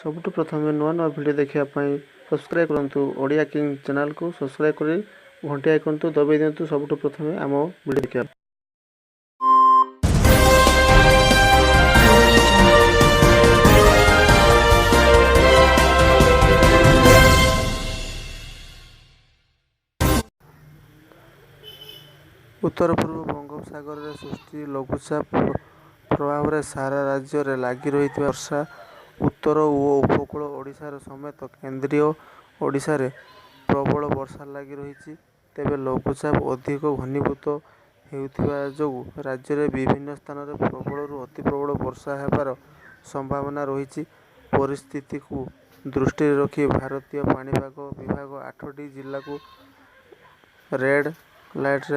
ସବୁଠୁ ପ୍ରଥମେ ନୂଆ ନୂଆ ଭିଡ଼ିଓ ଦେଖିବା ପାଇଁ ସବସ୍କ୍ରାଇବ୍ କରନ୍ତୁ ଓଡ଼ିଆ କିଙ୍ଗ ଚ୍ୟାନେଲକୁ ସବସ୍କ୍ରାଇବ୍ କରି ଘଣ୍ଟି ଆଇକନକୁ ଦବାଇ ଦିଅନ୍ତୁ ସବୁଠୁ ପ୍ରଥମେ ଆମ ଭିଡ଼ିଓ ଦେଖିବା ପାଇଁ। ଉତ୍ତର ପୂର୍ବ ବଙ୍ଗୋପସାଗରରେ ସୃଷ୍ଟି ଲଘୁଚାପ ପ୍ରଭାବରେ ସାରା ରାଜ୍ୟରେ ଲାଗି ରହିଥିବା ବର୍ଷା ଉତ୍ତର ଓ ଉପକୂଳ ଓଡ଼ିଶାର ସମେତ କେନ୍ଦ୍ରୀୟ ଓଡ଼ିଶାରେ ପ୍ରବଳ ବର୍ଷା ଲାଗି ରହିଛି। ତେବେ ଲଘୁଚାପ ଅଧିକ ଘନୀଭୂତ ହେଉଥିବା ଯୋଗୁଁ ରାଜ୍ୟରେ ବିଭିନ୍ନ ସ୍ଥାନରେ ପ୍ରବଳରୁ ଅତି ପ୍ରବଳ ବର୍ଷା ହେବାର ସମ୍ଭାବନା ରହିଛି। ପରିସ୍ଥିତିକୁ ଦୃଷ୍ଟିରେ ରଖି ଭାରତୀୟ ପାଣିପାଗ ବିଭାଗ 8ଟି ଜିଲ୍ଲାକୁ ରେଡ୍ ଲାଇଟ୍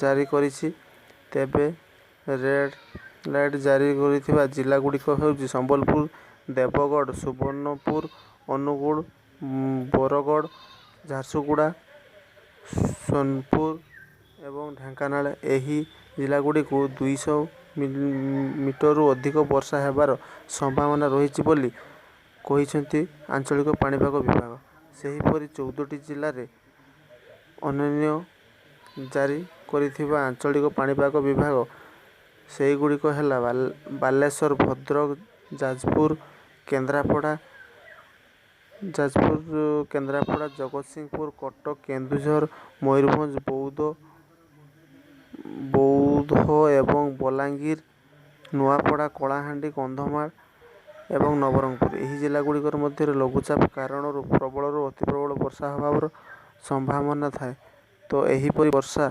ଜାରି କରିଛି। ତେବେ ରେଡ୍ ଲାଇଟ୍ ଜାରି କରିଥିବା ଜିଲ୍ଲାଗୁଡ଼ିକ ହେଉଛି ସମ୍ବଲପୁର, ଦେବଗଡ଼, ସୁବର୍ଣ୍ଣପୁର, ଅନୁଗୁଳ, ବରଗଡ଼, ଝାରସୁଗୁଡ଼ା, ସୋନପୁର ଏବଂ ଢେଙ୍କାନାଳ। ଏହି ଜିଲ୍ଲାଗୁଡ଼ିକୁ 200 ମିଟରରୁ ଅଧିକ ବର୍ଷା ହେବାର ସମ୍ଭାବନା ରହିଛି ବୋଲି କହିଛନ୍ତି ଆଞ୍ଚଳିକ ପାଣିପାଗ ବିଭାଗ। ସେହିପରି 14ଟି ଜିଲ୍ଲାରେ ଅନନ୍ୟ ଜାରି କରିଥିବା ଆଞ୍ଚଳିକ ପାଣିପାଗ ବିଭାଗ ସେଗୁଡ଼ିକ ହେଲା ବାଲେଶ୍ୱର, ଭଦ୍ରକ, ଯାଜପୁର, କେନ୍ଦ୍ରାପଡ଼ା, ଜଗତସିଂହପୁର, କଟକ, କେନ୍ଦୁଝର, ମୟୂରଭଞ୍ଜ, ବୌଦ୍ଧ ଏବଂ ବଲାଙ୍ଗୀର, ନୂଆପଡ଼ା, କଳାହାଣ୍ଡି, କନ୍ଧମାଳ ଏବଂ ନବରଙ୍ଗପୁର। ଏହି ଜିଲ୍ଲାଗୁଡ଼ିକ ମଧ୍ୟରେ ଲଘୁଚାପ କାରଣରୁ ପ୍ରବଳରୁ ଅତି ପ୍ରବଳ ବର୍ଷା ହେବାର ସମ୍ଭାବନା ଥାଏ। ତ ଏହିପରି ବର୍ଷା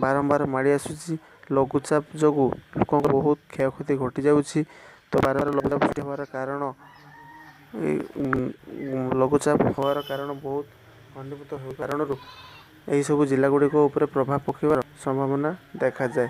ବାରମ୍ବାର ମାଡ଼ି ଆସୁଛି। ଲଘୁଚାପ ଯୋଗୁଁ ଲୋକଙ୍କର ବହୁତ କ୍ଷୟକ୍ଷତି ଘଟିଯାଉଛି। ତ ବାରମ୍ବାର ଲଘୁଚାପ ହେବାର କାରଣ ବହୁତ ଘନୀଭୂତ ହେବା କାରଣରୁ ଏହିସବୁ ଜିଲ୍ଲାଗୁଡ଼ିକ ଉପରେ ପ୍ରଭାବ ପକାଇବାର ସମ୍ଭାବନା ଦେଖାଯାଏ।